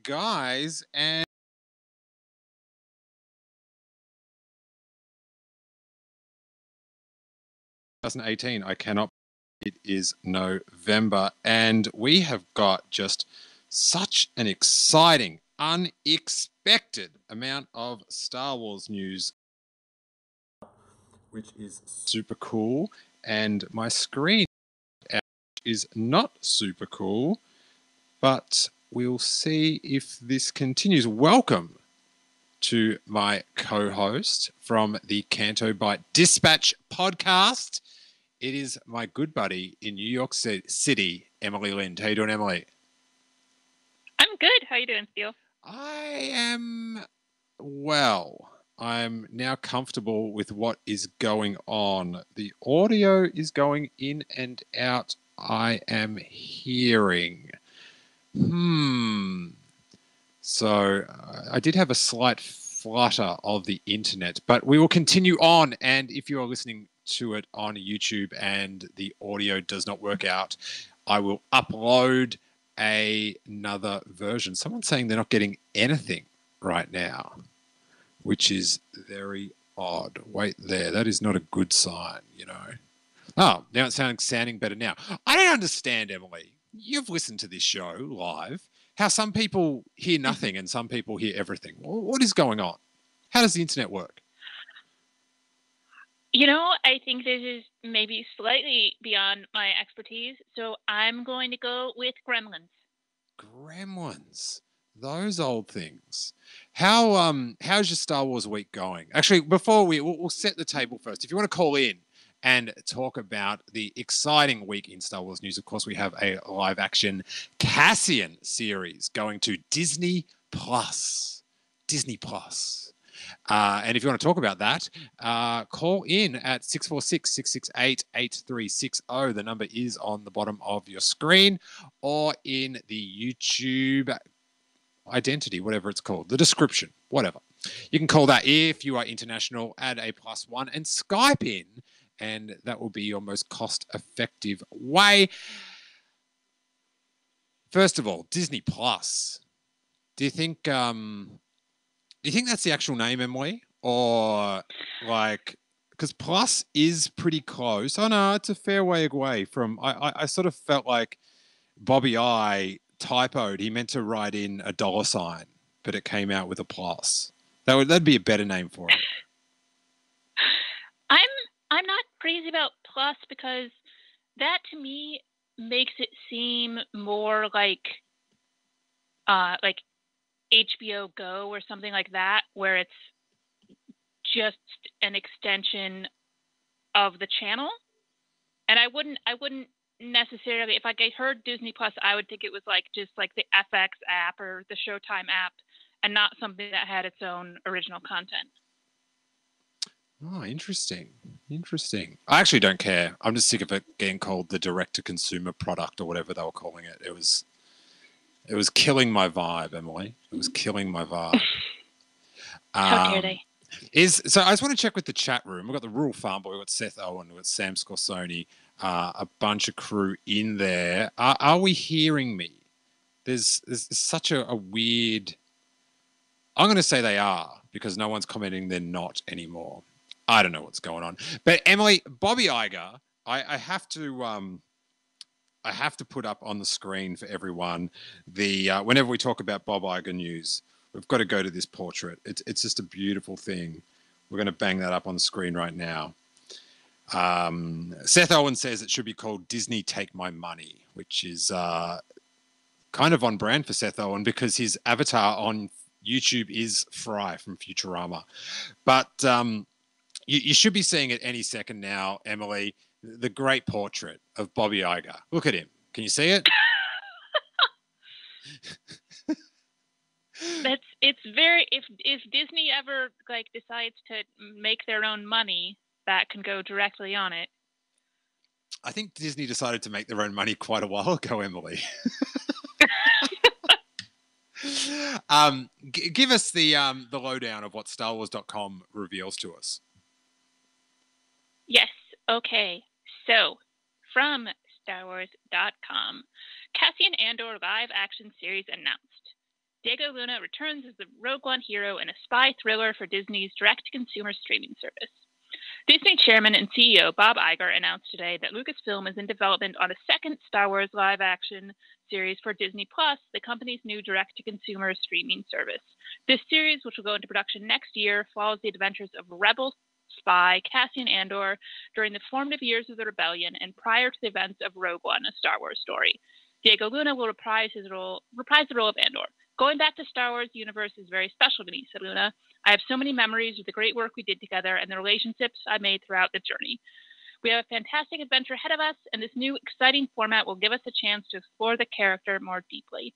guys, and 2018. I cannot. It is November, and we have got just such an exciting, unexpected amount of Star Wars news, which is super cool. And my screen is not super cool, but we'll see if this continues. Welcome to my co-host from the Canto Bight Dispatch podcast. It is my good buddy in New York City, Emily Lind. How you doing, Emily? I'm good. How you doing, Steele? I am well. I'm now comfortable with what is going on. The audio is going in and out. I am hearing. So I did have a slight flutter of the internet, but we will continue on. And if you are listening to it on YouTube and the audio does not work out, I will upload another version. Someone's saying they're not getting anything right now, which is very odd. Wait there. That is not a good sign, you know. Oh, now it's sounding better now. I don't understand, Emily. You've listened to this show live. How some people hear nothing and some people hear everything. What is going on? How does the internet work? You know, I think this is maybe slightly beyond my expertise, so I'm going to go with Gremlins. Gremlins. Those old things. How's your Star Wars week going? Actually, before we'll set the table first. If you want to call in and talk about the exciting week in Star Wars news, of course, we have a live action Cassian series going to Disney Plus. Disney Plus. And if you want to talk about that, call in at 646-668-8360. The number is on the bottom of your screen or in the YouTube identity, whatever it's called, the description, whatever. You can call that if you are international, add a +1 and Skype in, and that will be your most cost-effective way. First of all, Disney Plus. Do you think that's the actual name, Emily? Or like, because Plus is pretty close. Oh no, it's a fair way away from. I sort of felt like Bobby I typoed. He meant to write in $, but it came out with a plus. That'd be a better name for it. I'm not crazy about Plus because that to me makes it seem more like HBO Go or something like that, where it's just an extension of the channel. And I wouldn't necessarily, if I heard Disney Plus, I would think it was like just like the FX app or the Showtime app, and not something that had its own original content. Oh, interesting. I actually don't care. I'm just sick of it getting called the direct-to-consumer product or whatever they were calling it. It was killing my vibe, Emily. It was killing my vibe. How dare they? So I just want to check with the chat room. We've got the Rural Farm Boy, we've got Seth Owen, we've got Sam Scorsoni, a bunch of crew in there. Are we hearing me? There's such a weird... I'm going to say they are because no one's commenting they're not anymore. I don't know what's going on. But Emily, Bobby Iger, I have to put up on the screen for everyone the whenever we talk about Bob Iger news, we've got to go to this portrait. It's just a beautiful thing. We're going to bang that up on the screen right now. Seth Owen says it should be called Disney Take My Money, which is kind of on brand for Seth Owen because his avatar on YouTube is Fry from Futurama. But you should be seeing it any second now, Emily, the great portrait of Bobby Iger. Look at him. Can you see it? It's very, if Disney ever like decides to make their own money, that can go directly on it. I think Disney decided to make their own money quite a while ago, Emily. Give us the lowdown of what StarWars.com reveals to us. Yes. Okay. So, from StarWars.com, Cassian Andor live action series announced. Diego Luna returns as the Rogue One hero in a spy thriller for Disney's direct-to-consumer streaming service. Disney chairman and CEO Bob Iger announced today that Lucasfilm is in development on a second Star Wars live-action series for Disney Plus, the company's new direct-to-consumer streaming service. This series, which will go into production next year, follows the adventures of rebel spy Cassian Andor during the formative years of the rebellion and prior to the events of Rogue One, a Star Wars story. Diego Luna will reprise the role of Andor. Going back to Star Wars universe is very special to me, said Luna. I have so many memories of the great work we did together and the relationships I made throughout the journey. We have a fantastic adventure ahead of us, and this new exciting format will give us a chance to explore the character more deeply.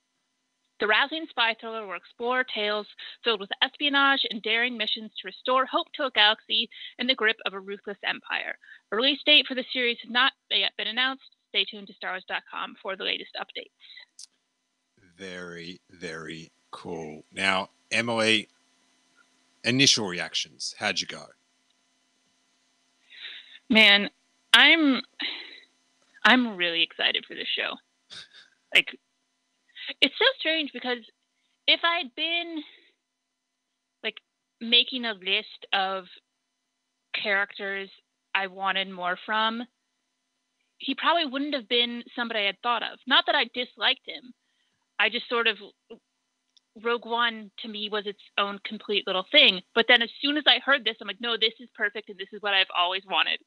The rousing spy thriller will explore tales filled with espionage and daring missions to restore hope to a galaxy in the grip of a ruthless empire. A release date for the series has not yet been announced. Stay tuned to StarWars.com for the latest updates. Very, very cool. Now, Emily, initial reactions. How'd you go? Man, I'm really excited for this show. Like, it's so strange because if I'd been like making a list of characters I wanted more from, he probably wouldn't have been somebody I had thought of. Not that I disliked him. I just sort of, Rogue One to me was its own complete little thing. But then as soon as I heard this, I'm like, no, this is perfect and this is what I've always wanted.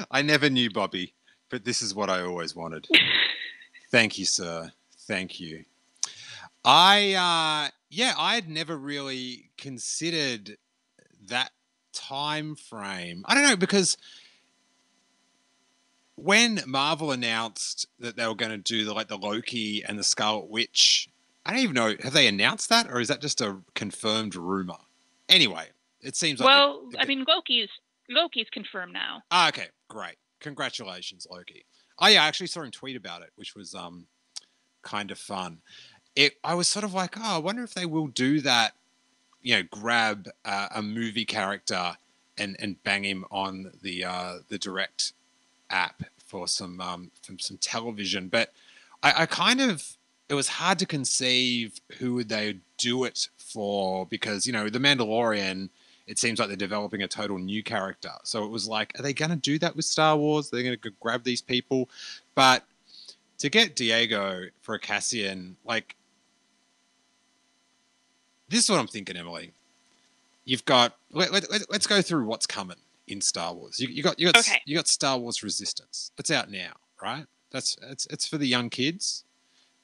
I never knew Bobby, but this is what I always wanted. Thank you, sir. Thank you. I had never really considered that time frame. I don't know, because when Marvel announced that they were going to do the Loki and the Scarlet Witch, I don't even know, have they announced that, or is that just a confirmed rumor? Anyway, it seems like... Well, I mean, Loki's confirmed now. Ah, okay, great. Congratulations, Loki. Oh yeah, I actually saw him tweet about it, which was kind of fun. I was sort of like, oh, I wonder if they will do that, you know, grab a movie character and bang him on the direct app for some television. But I kind of, it was hard to conceive who would they do it for, because, you know, The Mandalorian, it seems like they're developing a total new character. So it was like, are they going to do that with Star Wars? They're going to grab these people. But to get Diego for a Cassian, like, this is what I'm thinking, Emily. You've got, let's go through what's coming in Star Wars. You got Star Wars Resistance. It's out now, right? It's for the young kids,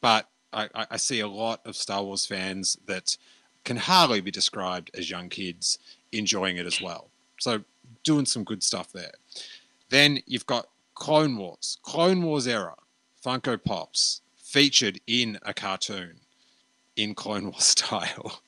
but I see a lot of Star Wars fans that can hardly be described as young kids enjoying it as well. So doing some good stuff there. Then you've got Clone Wars era, Funko Pops, featured in a cartoon in Clone Wars style.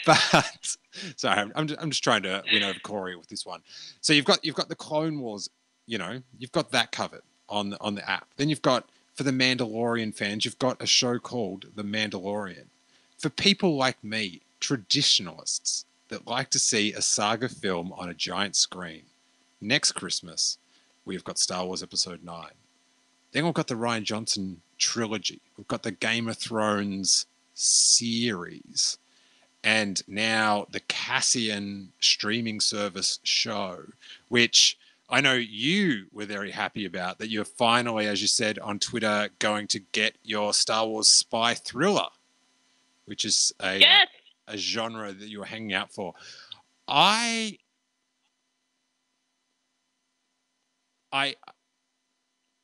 But sorry, I'm just trying to win over Corey with this one. So you've got the Clone Wars, you know, you've got that covered on the app. Then you've got, for the Mandalorian fans, you've got a show called The Mandalorian. For people like me, traditionalists that like to see a saga film on a giant screen, next Christmas we've got Star Wars Episode 9. Then we've got the Rian Johnson trilogy. We've got the Game of Thrones series. And now the Cassian streaming service show, which I know you were very happy about, that you're finally, as you said on Twitter, going to get your Star Wars spy thriller, which is a genre that you were hanging out for. I'm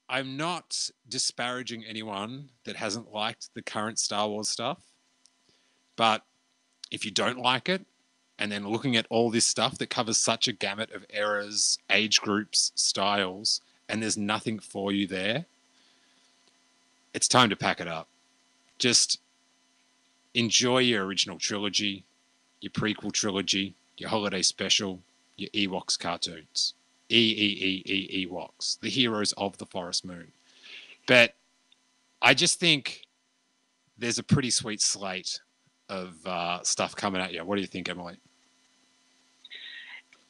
not disparaging anyone that hasn't liked the current Star Wars stuff, but if you don't like it, and then looking at all this stuff that covers such a gamut of eras, age groups, styles, and there's nothing for you there, it's time to pack it up. Just enjoy your original trilogy, your prequel trilogy, your holiday special, your Ewoks cartoons. Ewoks, the heroes of the Forest Moon. But I just think there's a pretty sweet slate of stuff coming at you. What do you think, Emily?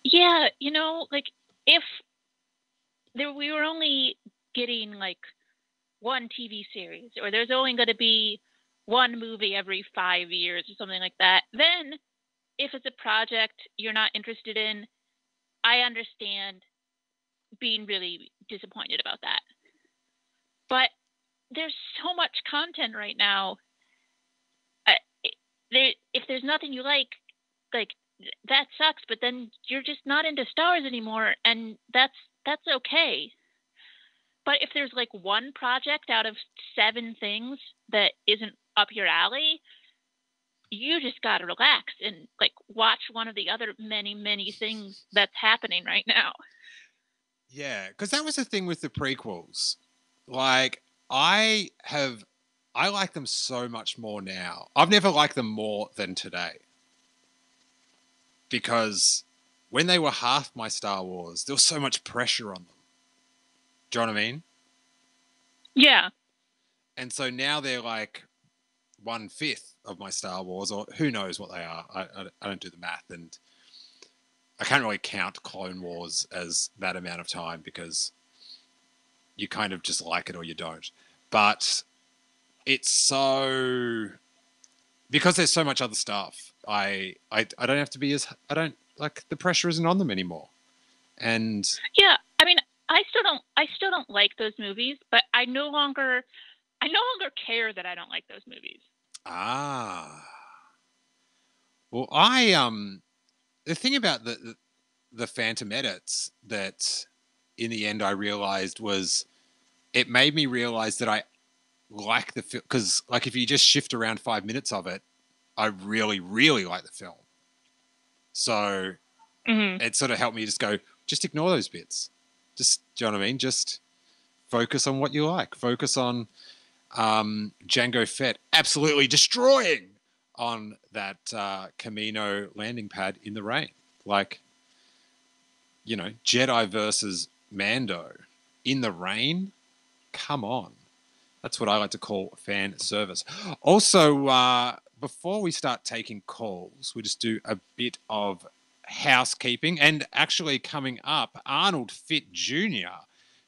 Yeah, you know, like, if we were only getting like one TV series, or there's only going to be one movie every 5 years or something like that, then if it's a project you're not interested in, I understand being really disappointed about that. But there's so much content right now. If there's nothing you like that sucks, but then you're just not into Star Wars anymore, and that's okay. But if there's like one project out of 7 things that isn't up your alley, you just gotta relax and like watch one of the other many things that's happening right now. Yeah, because that was the thing with the prequels. Like, I like them so much more now. I've never liked them more than today. Because when they were half my Star Wars, there was so much pressure on them. Do you know what I mean? Yeah. And so now they're like 1/5 of my Star Wars, or who knows what they are. I don't do the math, and I can't really count Clone Wars as that amount of time because you kind of just like it or you don't. But it's so... because there's so much other stuff, I don't have to be as... I don't... like, the pressure isn't on them anymore. And... yeah, I mean, I still don't like those movies, but I no longer care that I don't like those movies. Ah. Well, the thing about the Phantom edits that in the end I realized was it made me realize that I like the film, because like if you just shift around 5 minutes of it, I really like the film. So it sort of helped me just go, just ignore those bits. Just, do you know what I mean? Just focus on what you like. Focus on Jango Fett absolutely destroying on that Camino landing pad in the rain. Like, you know, Jedi versus Mando in the rain. Come on. That's what I like to call fan service. Also, before we start taking calls, we just do a bit of housekeeping. And actually coming up, Arnold Fitt Jr.,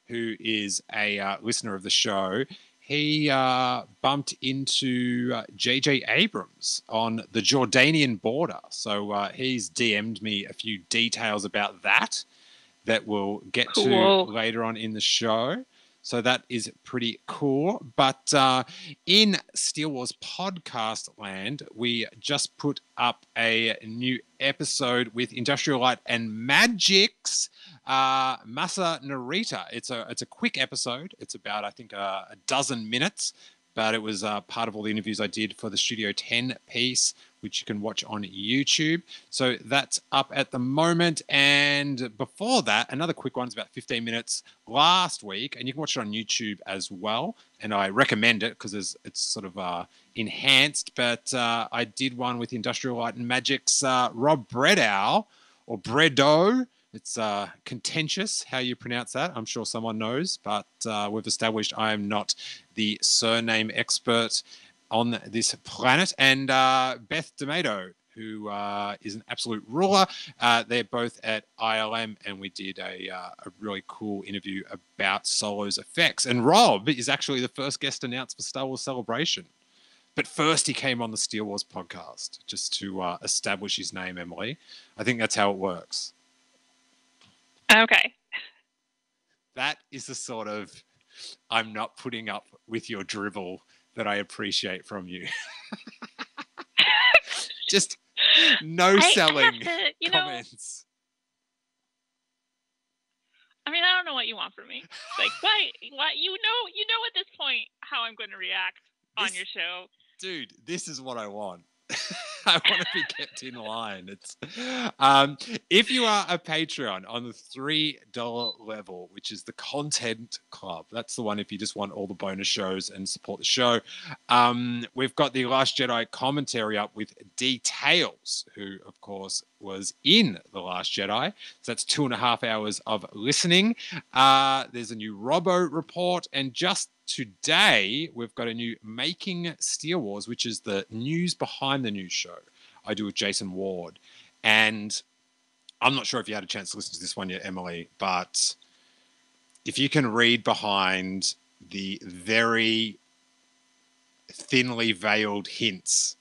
who is a listener of the show, he bumped into J.J. Abrams on the Jordanian border. So he's DM'd me a few details about that we'll get to later on in the show. So that is pretty cool. But in Steele Wars podcast land, we just put up a new episode with Industrial Light and Magic's Masa Narita. It's a quick episode. It's about, I think, a dozen minutes. But it was part of all the interviews I did for the Studio 10 piece, which you can watch on YouTube. So that's up at the moment. And before that, another quick one. It's about 15 minutes last week. And you can watch it on YouTube as well. And I recommend it because it's sort of enhanced. But I did one with Industrial Light and Magic's Rob Bredow, or Bredo. It's contentious how you pronounce that. I'm sure someone knows, but we've established I am not the surname expert on this planet. And Beth D'Amato, who is an absolute ruler. They're both at ILM, and we did a really cool interview about Solo's effects. And Rob is actually the first guest announced for Star Wars Celebration. But first he came on the Steele Wars podcast, just to establish his name, Emily. I think that's how it works. Okay. That is the sort of I'm not putting up with your dribble that I appreciate from you. Just no selling comments. I mean, I don't know what you want from me. Like, why? You know at this point how I'm going to react on your show. Dude, this is what I want. I want to be kept in line. It's if you are a Patreon on the $3 level, which is the Content Club, that's the one if you just want all the bonus shows and support the show. We've got the Last Jedi commentary up with Details, who of course was in The Last Jedi. So that's 2.5 hours of listening. There's a new Robbo report, and just today, we've got a new Making Steele Wars, which is the news behind the news show I do with Jason Ward. And I'm not sure if you had a chance to listen to this one yet, Emily, but if you can read behind the very thinly veiled hints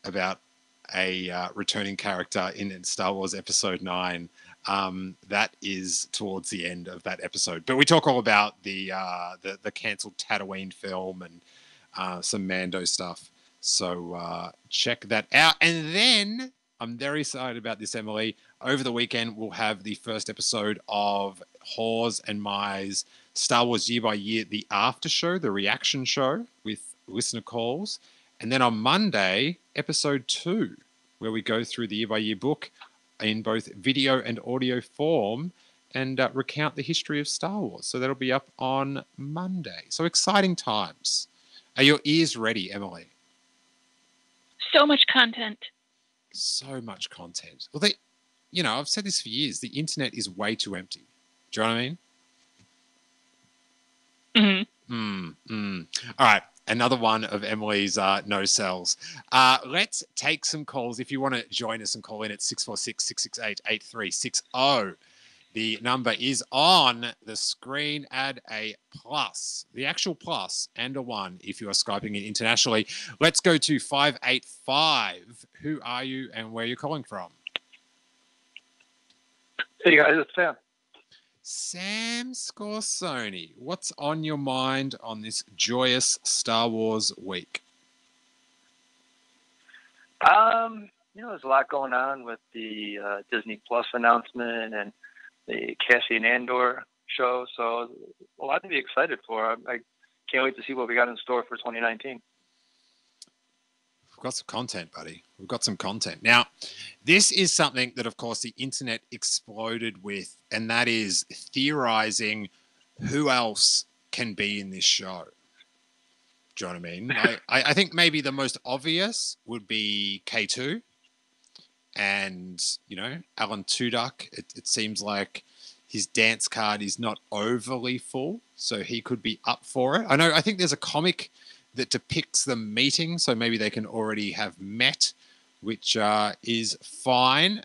about a returning character in Star Wars Episode 9. That is towards the end of that episode. But we talk all about the cancelled Tatooine film and some Mando stuff. So check that out. And then I'm very excited about this, Emily. Over the weekend, we'll have the first episode of Hawes and Mai's Star Wars Year by Year, the after show, the reaction show with listener calls. And then on Monday, episode 2, where we go through the Year by Year book in both video and audio form and recount the history of Star Wars. So that'll be up on Monday. So exciting times. Are your ears ready, Emily? So much content. So much content. Well, I've said this for years. The internet is way too empty. Do you know what I mean? Mm-hmm. All right. Another one of Emily's no cells. Let's take some calls. If you want to join us and call in at 646-668-8360. The number is on the screen. Add a plus, the actual plus, and a 1 if you are Skyping in internationally. Let's go to 585. Who are you and where are you calling from? Hey guys, it's Sam. Sam Scorsoni, what's on your mind on this joyous Star Wars week? There's a lot going on with the Disney Plus announcement and the Cassian Andor show, so a lot to be excited for. I can't wait to see what we got in store for 2019. We've got some content, buddy. We've got some content. Now, this is something that, of course, the internet exploded with, and that is theorizing who else can be in this show. Do you know what I mean? I think maybe the most obvious would be K2 and, Alan Tudyk. It seems like his dance card is not overly full, so he could be up for it. I think there's a comic that depicts them meeting, so maybe they can already have met, which is fine.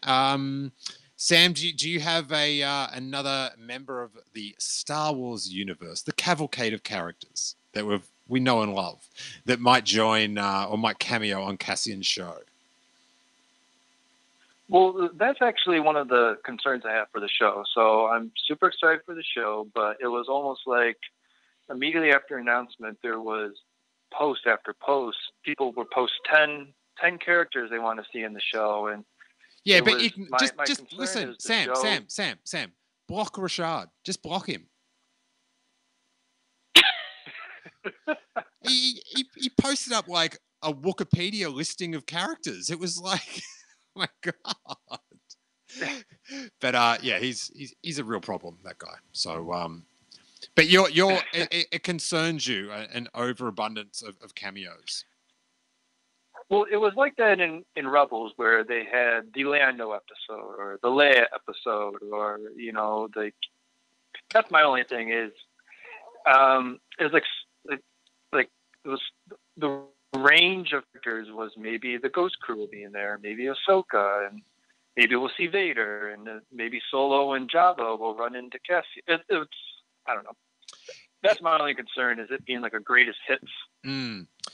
Sam, do you have another member of the Star Wars universe, the cavalcade of characters that we know and love, that might join or might cameo on Cassian's show? Well, that's actually one of the concerns I have for the show. So I'm super excited for the show, but it was almost like immediately after announcement, there was post after post. People would post 10 characters they want to see in the show. And yeah, but just listen, Sam, block Rashad. Just block him. he posted up like a Wikipedia listing of characters. It was like, oh my God. But yeah, he's a real problem, that guy. So but it concerns you an overabundance of cameos. Well, it was like that in Rebels, where they had the Lando episode or the Leia episode, or that's my only thing is it was the range of characters was maybe the Ghost Crew will be in there, maybe Ahsoka, and maybe we'll see Vader, and maybe Solo and Jabba will run into Cassian. It's I don't know. That's my only concern, is it being like a greatest hits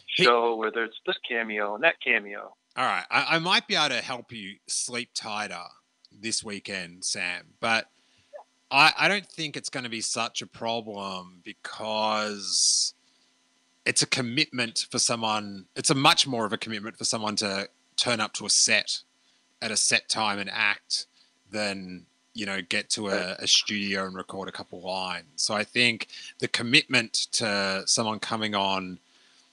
show where there's this cameo and that cameo. All right. I might be able to help you sleep tighter this weekend, Sam, but I don't think it's going to be such a problem, because it's a commitment for someone. It's a much more of a commitment for someone to turn up to a set at a set time and act than get to a studio and record a couple lines. So I think the commitment to someone coming on,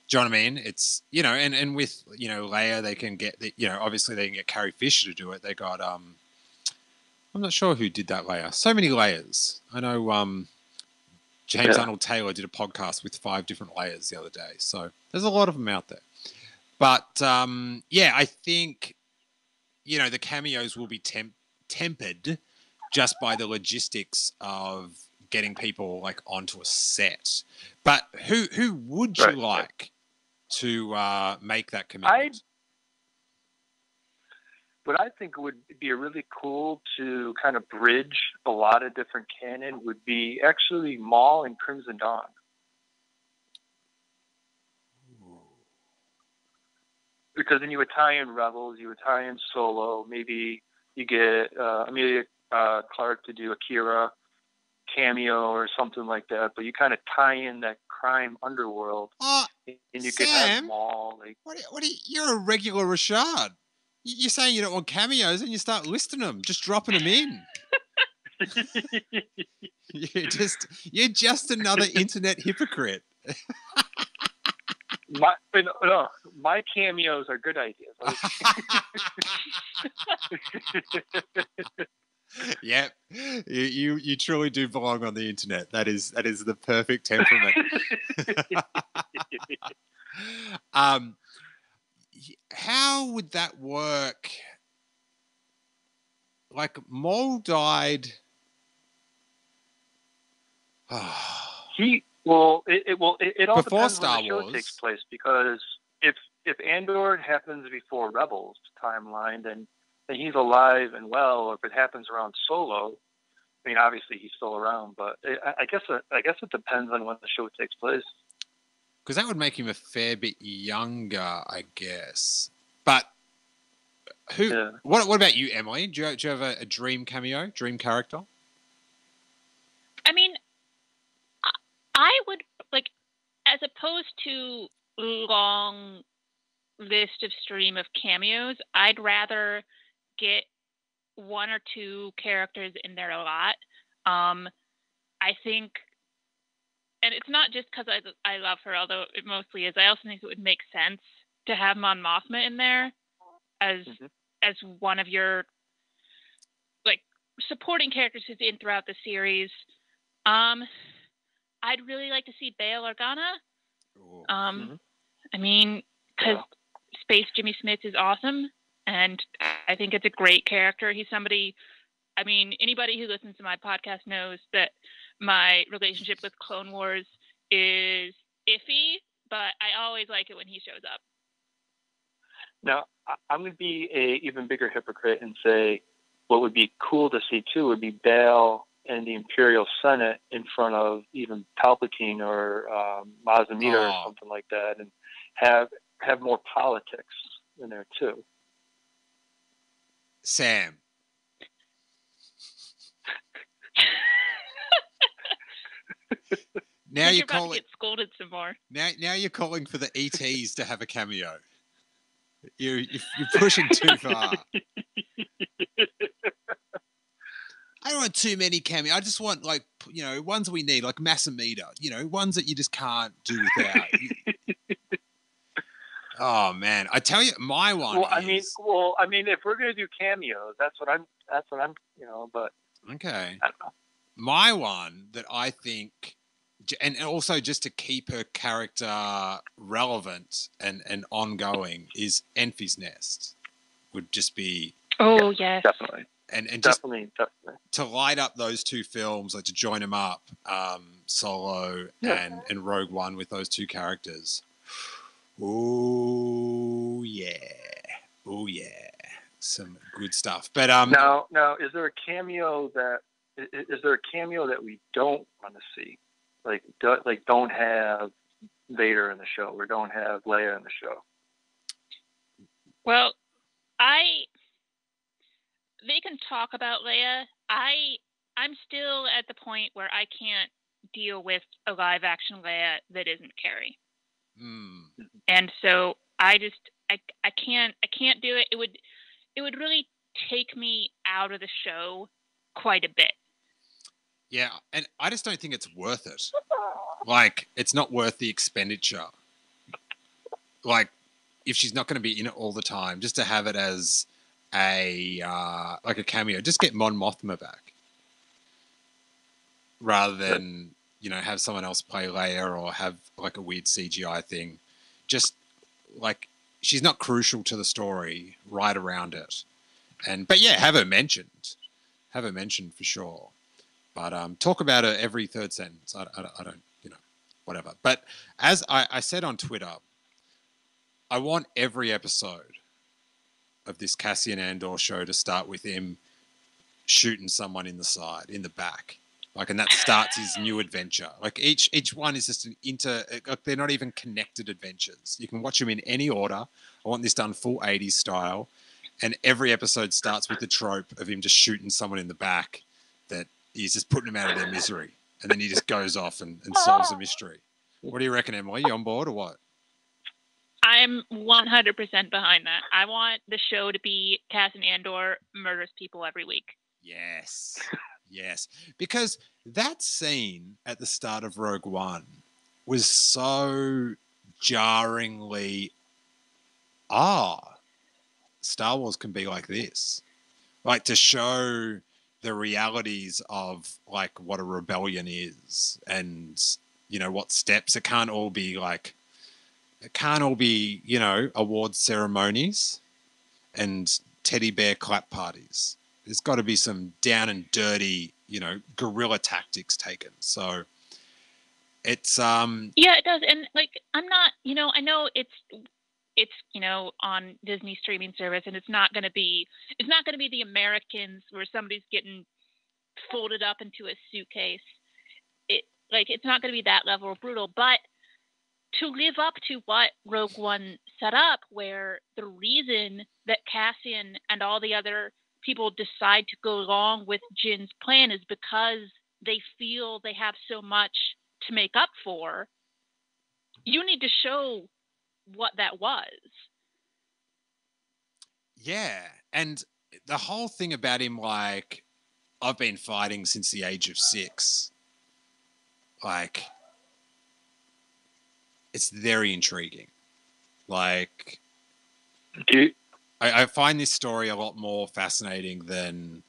do you know what I mean? It's, and with, Leia, they can get, obviously they can get Carrie Fisher to do it. They got, I'm not sure who did that Leia. So many layers. I know James Arnold Taylor did a podcast with 5 different layers the other day. So there's a lot of them out there. But, I think, the cameos will be tempered just by the logistics of getting people like onto a set. But who would you like to make that commitment? What I think would be really cool to kind of bridge a lot of different canon would be actually Maul and Crimson Dawn. because then you would tie in Rebels, you would tie in Solo, maybe you get Amelia Clark to do Akira cameo or something like that, but you kind of tie in that crime underworld, and you could have Maul. Like, you're a regular Rashad. You're saying you don't want cameos, and you start listing them, just dropping them in. You're just another internet hypocrite. My cameos are good ideas. Yep, you truly do belong on the internet. That is the perfect temperament. How would that work? Like Maul died. It all before depends Star when the show Wars takes place, because if Andor happens before Rebels timeline, then he's alive and well. Or if it happens around Solo, I mean, obviously he's still around, but I guess it depends on when the show takes place. Because that would make him a fair bit younger, I guess. But who? Yeah. What about you, Emily? Do you have a dream cameo, dream character? I mean, I would, like, as opposed to long list of stream of cameos, I'd rather get one or two characters in there a lot. I think, and it's not just because I love her, although it mostly is. I also think it would make sense to have Mon Mothma in there as one of your, like, supporting characters who's in throughout the series. I'd really like to see Bail Organa. I mean, because Space Jimmy Smith is awesome, and I think it's a great character. He's somebody, I mean, anybody who listens to my podcast knows that my relationship with Clone Wars is iffy, but I always like it when he shows up. Now, I'm going to be an even bigger hypocrite and say what would be cool to see, too, would be Bail and the Imperial Senate in front of even Palpatine or Maz Amedda or something like that, and have more politics in there, too. Sam. Now you're about to get scolded some more. Now you're calling for the ETs to have a cameo. You're pushing too far. I don't want too many cameos. I just want, like, ones we need, like Maz Amedda, ones that you just can't do without. Oh man, I tell you, my one. I mean, if we're gonna do cameos, that's what I'm, but okay. I don't know. My one that I think, and also just to keep her character relevant and ongoing, is Enfys Nest. Would just be. Oh yes, definitely. And definitely to light up those two films, like to join them up, Solo and Rogue One with those two characters. Oh yeah, some good stuff. But now, is there a cameo that we don't want to see? Like don't have Vader in the show, or don't have Leia in the show? Well, they can talk about Leia. I'm still at the point where I can't deal with a live action Leia that isn't Carrie. And so I can't do it. It would really take me out of the show quite a bit. Yeah, and I just don't think it's worth it. Like, it's not worth the expenditure. Like, if she's not going to be in it all the time, just to have it as a cameo, just get Mon Mothma back, rather than have someone else play Leia or have like a weird CGI thing. Just like, she's not crucial to the story right around it. But yeah, have her mentioned for sure. But talk about her every third sentence. I don't, whatever. But as I said on Twitter, I want every episode of this Cassian Andor show to start with him shooting someone in the side, in the back. Like, and that starts his new adventure. Like each one is just like they're not even connected adventures. You can watch them in any order. I want this done full 80s style. And every episode starts with the trope of him just shooting someone in the back that he's just putting them out of their misery. And then he just goes off and solves a mystery. What do you reckon, Emily? You on board or what? I'm 100% behind that. I want the show to be Cassian Andor murders people every week. Yes. Yes. Because that scene at the start of Rogue One was so jarringly, Star Wars can be like this. Like, to show the realities of, like, what a rebellion is and, you know, what steps. It can't all be, you know, award ceremonies and teddy bear clap parties. There's got to be some down and dirty, you know, guerrilla tactics taken. So it's yeah, it does. And like, I'm not, you know, I know it's you know, on Disney streaming service, and it's not going to be the Americans where somebody's getting folded up into a suitcase. It's not going to be that level of brutal, but to live up to what Rogue One set up, where the reason that Cassian and all the other people decide to go along with Jin's plan is because they feel they have so much to make up for. You need to show what that was. Yeah. And the whole thing about him, like, I've been fighting since the age of 6. Like, it's very intriguing. Like, I find this story a lot more fascinating than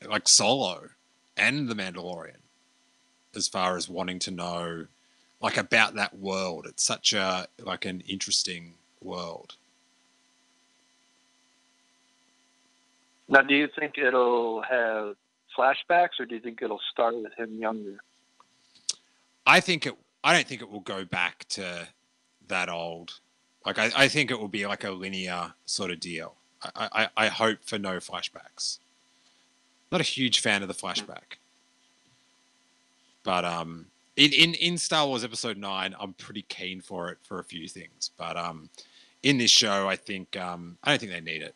like Solo and The Mandalorian, as far as wanting to know, like, about that world. It's such a, like, an interesting world. Now, do you think it'll have flashbacks, or do you think it'll start with him younger? I don't think it will go back to that old. Like, I think it will be like a linear sort of deal. I hope for no flashbacks. Not a huge fan of the flashback. But in Star Wars Episode 9, I'm pretty keen for it for a few things. But in this show, I don't think they need it.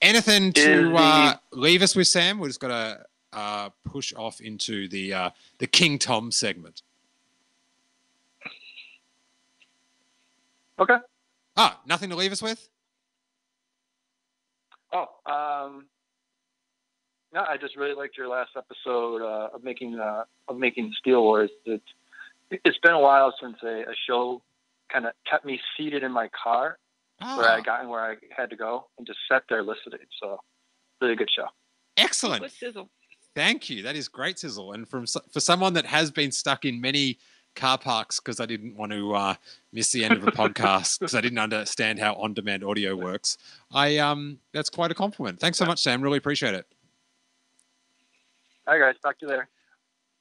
Anything to leave us with, Sam? We've just got to push off into the King Tom segment. Okay. Nothing to leave us with? No, I just really liked your last episode of making Steele Wars. It's been a while since a show kind of kept me seated in my car where I got and where I had to go and just sat there listening. So, really good show. Excellent. Good sizzle. Thank you. That is great sizzle. And for someone that has been stuck in many car parks because I didn't want to miss the end of a podcast because I didn't understand how on-demand audio works, that's quite a compliment. Thanks so much, Sam. Really appreciate it. All right, guys. Talk to you later.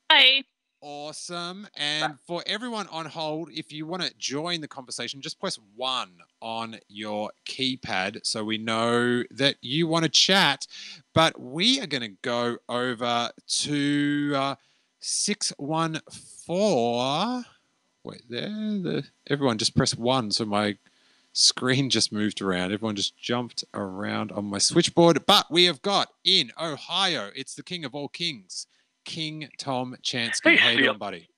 Bye. Awesome. And for everyone on hold, if you want to join the conversation, just press 1 on your keypad so we know that you want to chat. But we are going to go over to 614. Wait, there. Everyone just press 1. So my screen just moved around. Everyone just jumped around on my switchboard. But we have got in Ohio, it's the king of all kings, King Tom Chansky. Hey, how you Steele. doing, buddy?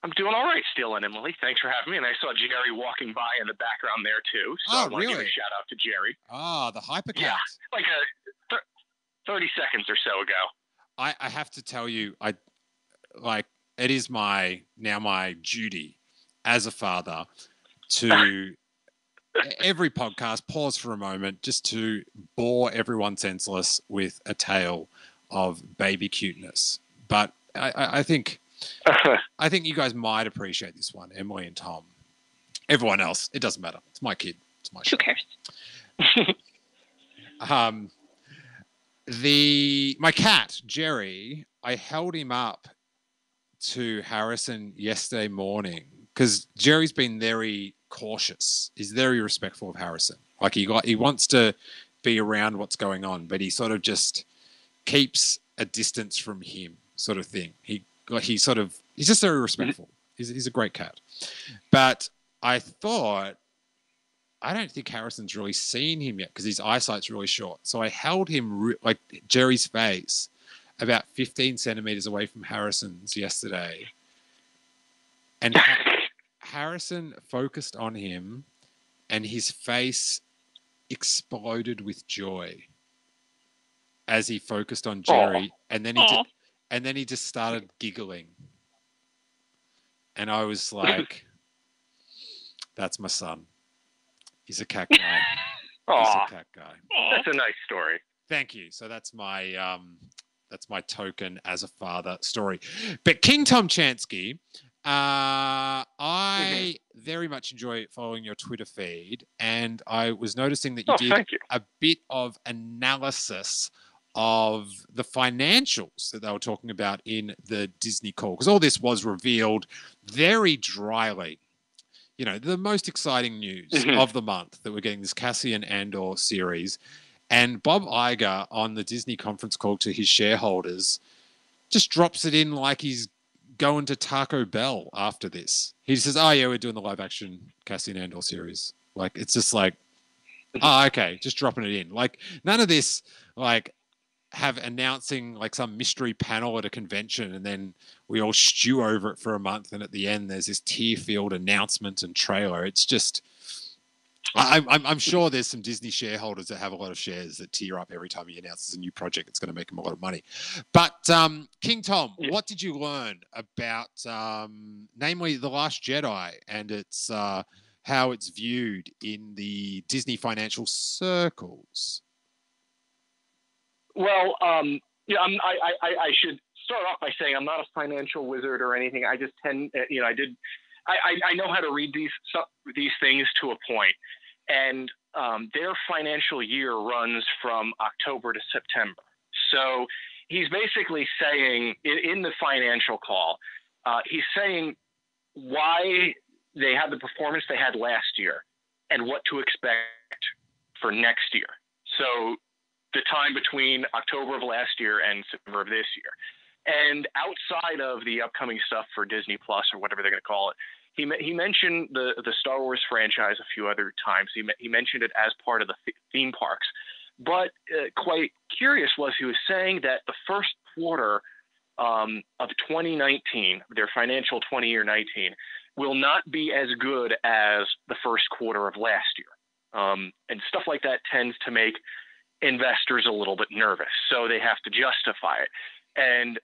I'm doing all right, Steele and Emily. Thanks for having me. And I saw Jerry walking by in the background there, too. So I want to give a shout out to Jerry. The Hypercat. Yeah, like 30 seconds or so ago. I have to tell you, it is my duty as a father to every podcast pause for a moment just to bore everyone senseless with a tale of baby cuteness. But I think you guys might appreciate this one, Emily and Tom. Everyone else, it doesn't matter. It's my kid. It's my show. Who cares? My cat, Jerry, I held him up to Harrison yesterday morning because Jerry's been very cautious. He's very respectful of Harrison. Like he wants to be around what's going on, but he sort of just keeps a distance from him, sort of thing. He's just very respectful. He's a great cat. But I don't think Harrison's really seen him yet because his eyesight's really short. So I held him like Jerry's face about 15 centimeters away from Harrison's yesterday. And Harrison focused on him and his face exploded with joy as he focused on Jerry. And then he just started giggling. And I was like, that's my son. He's a cat guy. He's a cat guy. That's a nice story. Thank you. So that's my token as a father story. But King Tom Chansky, I very much enjoy following your Twitter feed, and I was noticing that you did a bit of analysis of the financials that they were talking about in the Disney call, because all this was revealed very dryly. You know, the most exciting news of the month that we're getting this Cassian Andor series, and Bob Iger on the Disney conference call to his shareholders just drops it in like he's going to Taco Bell after this. He says, oh yeah, we're doing the live action Cassian Andor series. Like, it's just like, oh, okay, just dropping it in. Like, none of this, like, have announcing like some mystery panel at a convention and then we all stew over it for a month and at the end there's this tear-filled announcement and trailer. It's just, I'm sure there's some Disney shareholders that have a lot of shares that tear up every time he announces a new project that's going to make him a lot of money. But King Tom, what did you learn about, namely The Last Jedi and its how it's viewed in the Disney financial circles? Well, I should start off by saying I'm not a financial wizard or anything. I just tend, I know how to read these things to a point, and their financial year runs from October to September. So he's basically saying in the financial call, he's saying why they had the performance they had last year and what to expect for next year. So the time between October of last year and September of this year. And outside of the upcoming stuff for Disney Plus or whatever they're going to call it, he mentioned the Star Wars franchise a few other times. He mentioned it as part of the theme parks. But quite curious was he was saying that the first quarter of 2019, their financial 20-year 19, will not be as good as the first quarter of last year. And stuff like that tends to make investors a little bit nervous, so they have to justify it. And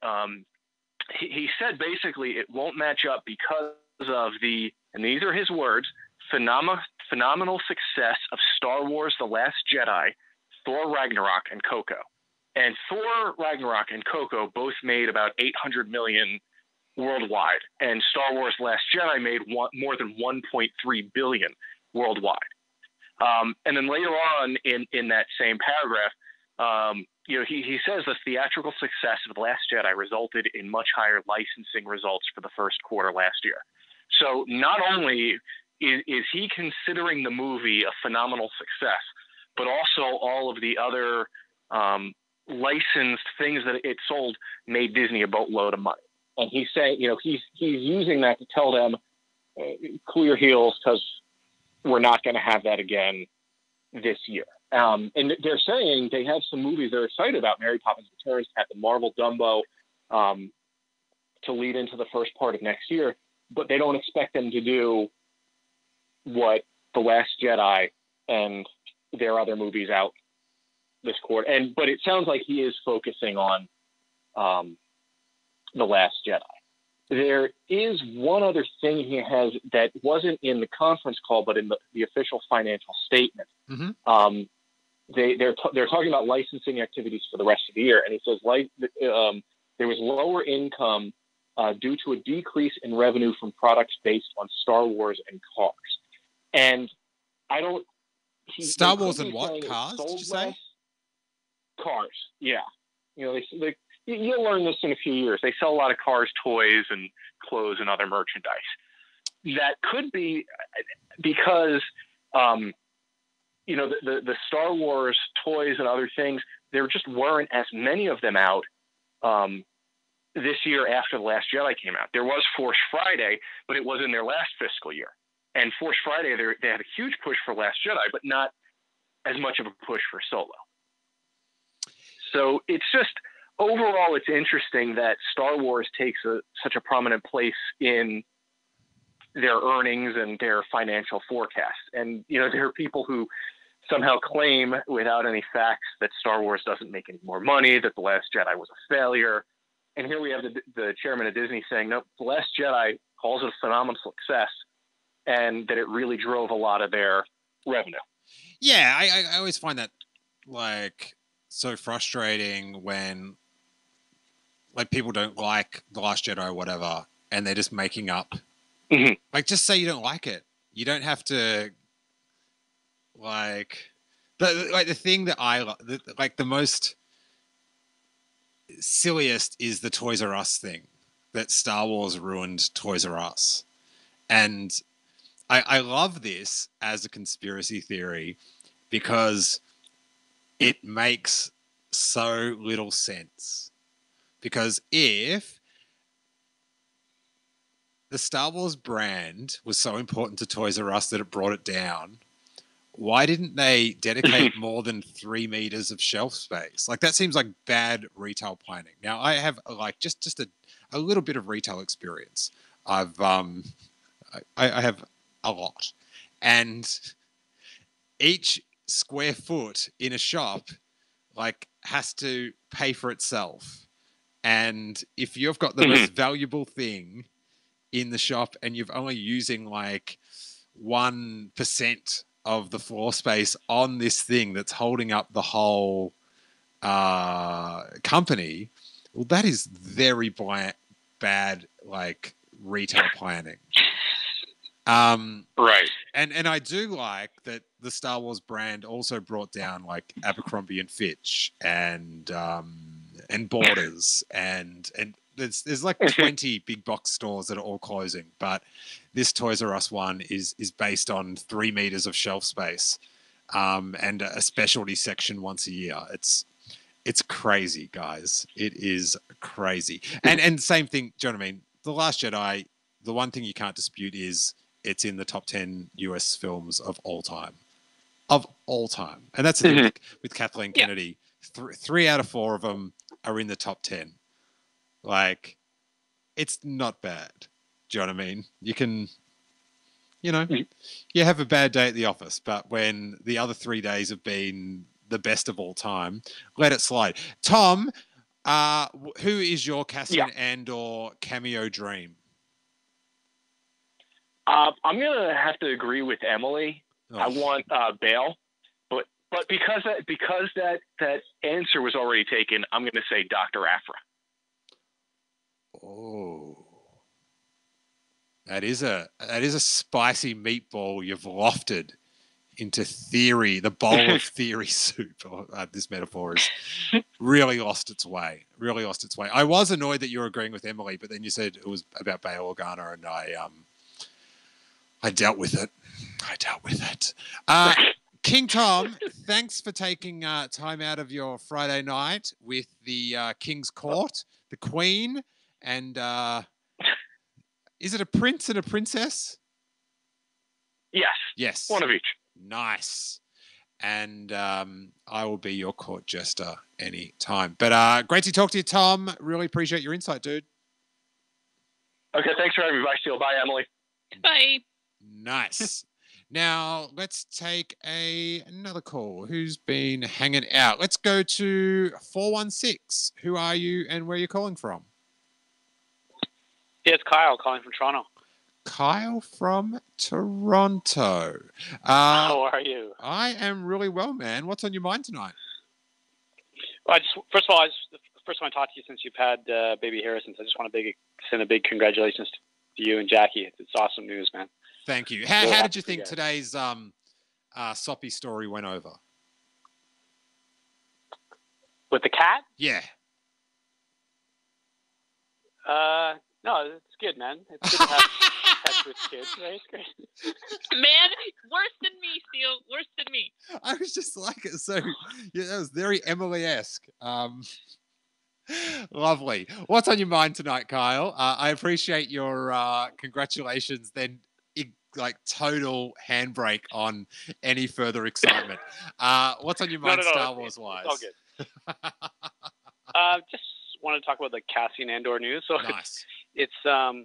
he said basically it won't match up because of the, and these are his words, phenomenal success of Star Wars The Last Jedi, Thor Ragnarok, and Coco. And Thor Ragnarok and Coco both made about $800 million worldwide, and Star Wars The Last Jedi made more than $1.3 billion worldwide. And then later on in that same paragraph, he says the theatrical success of The Last Jedi resulted in much higher licensing results for the first quarter last year. So not only is he considering the movie a phenomenal success, but also all of the other licensed things that it sold made Disney a boatload of money. And he's saying, he's using that to tell them, clear heels, because we're not going to have that again this year. And they're saying they have some movies they're excited about. Mary Poppins Returns, Captain Marvel, Dumbo, to lead into the first part of next year. But they don't expect them to do what The Last Jedi and their other movies out this quarter. But it sounds like he is focusing on The Last Jedi. There is one other thing he has that wasn't in the conference call, but in the official financial statement. Mm-hmm. They're talking about licensing activities for the rest of the year, and he says there was lower income due to a decrease in revenue from products based on Star Wars and Cars. And I don't. Star Wars and what? Cars? Did you say? Cars. Yeah. You'll learn this in a few years. They sell a lot of Cars, toys, and clothes and other merchandise. That could be because the Star Wars toys and other things, there just weren't as many of them out this year after The Last Jedi came out. There was Force Friday, but it was in their last fiscal year. And Force Friday, they had a huge push for Last Jedi, but not as much of a push for Solo. So it's just, overall, it's interesting that Star Wars takes such a prominent place in their earnings and their financial forecasts. And, there are people who somehow claim without any facts that Star Wars doesn't make any more money, that The Last Jedi was a failure. And here we have the chairman of Disney saying, no, The Last Jedi calls it a phenomenal success and that it really drove a lot of their revenue. Yeah, I always find that so frustrating when people don't like The Last Jedi or whatever, and they're just making up. Mm-hmm. Just say you don't like it. You don't have to the thing that I the most silliest is the Toys R Us thing, that Star Wars ruined Toys R Us. And I love this as a conspiracy theory because it makes so little sense. Because if the Star Wars brand was so important to Toys R Us that it brought it down, why didn't they dedicate more than 3 meters of shelf space? That seems like bad retail planning. Now, I have just a little bit of retail experience. I have a lot, and each square foot in a shop has to pay for itself. And if you've got the most valuable thing in the shop and you're only using 1% of the floor space on this thing that's holding up the whole company, well, that is very bad retail planning. Right. And I do like that the Star Wars brand also brought down Abercrombie and Fitch and Borders and there's 20 big box stores that are all closing, but this Toys R Us one is based on 3 meters of shelf space and a specialty section once a year. It's crazy, guys. It is crazy. And same thing, do you know what I mean? The Last Jedi, the one thing you can't dispute is it's in the top 10 US films of all time. Of all time. And that's the thing with Kathleen Kennedy. 3 out of 4 of them are in the top 10. It's not bad. Do you know what I mean? You can, you have a bad day at the office, but when the other 3 days have been the best of all time, let it slide. Tom, who is your Cassian Andor cameo dream? I'm going to have to agree with Emily. Oh. I want Bail. But because that answer was already taken, I'm going to say Dr. Aphra. Oh, that is a spicy meatball you've lofted into theory. The bowl of theory soup. This metaphor has really lost its way. Really lost its way. I was annoyed that you were agreeing with Emily, but then you said it was about Bail Organa, and I dealt with it. King Tom, thanks for taking time out of your Friday night with the King's Court, the Queen, and is it a prince and a princess? Yes. Yes. One of each. Nice. And I will be your court jester any time. But great to talk to you, Tom. Really appreciate your insight, dude. Okay, thanks for having me. Bye, Steele. Bye, Emily. Bye. Nice. Now, let's take another call. Who's been hanging out? Let's go to 416. Who are you and where are you calling from? Yeah, it's Kyle calling from Toronto. Kyle from Toronto. How are you? I am really well, man. What's on your mind tonight? Well, first of all, the first time I talked to you since you've had baby Harrison, so I just want to send a big congratulations to you and Jackie. It's awesome news, man. Thank you. How did you think today's soppy story went over? With the cat? Yeah. No, it's good, man. It's good to have pets with kids, right? Man, worse than me, Steele. Worse than me. I was just like it. So yeah, that was very Emily-esque. Lovely. What's on your mind tonight, Kyle? I appreciate your congratulations. Then, like total handbrake on any further excitement. What's on your mind, No, Star Wars wise? All good. Just wanted to talk about the Cassian Andor news. So Nice. it's I'm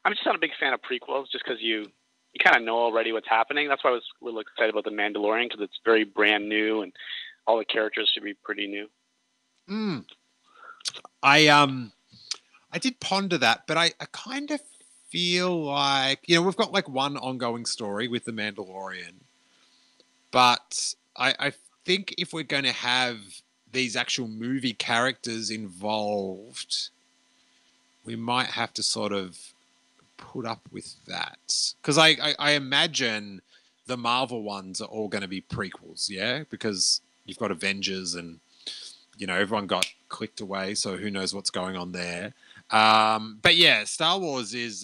just not a big fan of prequels, just because you kind of know already what's happening. That's why I was a little excited about the Mandalorian, because it's very brand new and all the characters should be pretty new. I did ponder that, but I kind of feel like, we've got like one ongoing story with the Mandalorian, but I think if we're going to have these actual movie characters involved, we might have to sort of put up with that, because I imagine the Marvel ones are all going to be prequels, yeah, because you've got Avengers and everyone got clicked away, so who knows what's going on there. But yeah, Star Wars is